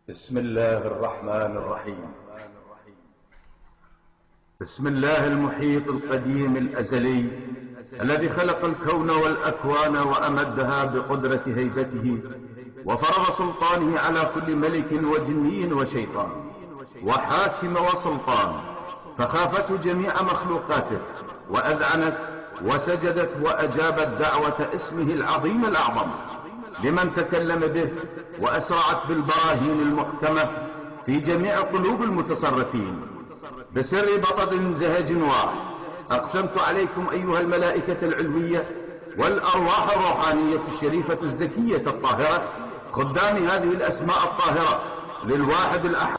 بسم الله الرحمن الرحيم. بسم الله المحيط القديم الأزلي الذي خلق الكون والأكوان وأمدها بقدرة هيبته وفرض سلطانه على كل ملك وجني وشيطان وحاكم وسلطان، فخافته جميع مخلوقاته وأذعنت وسجدت وأجابت دعوة اسمه العظيم الأعظم لمن تكلم به، وأسرعت بالبراهين المحكمة في جميع قلوب المتصرفين بسر بطد زهج واح. أقسمت عليكم أيها الملائكة العلوية والأرواح الروحانية الشريفة الزكية الطاهرة خدام هذه الأسماء الطاهرة للواحد الأحد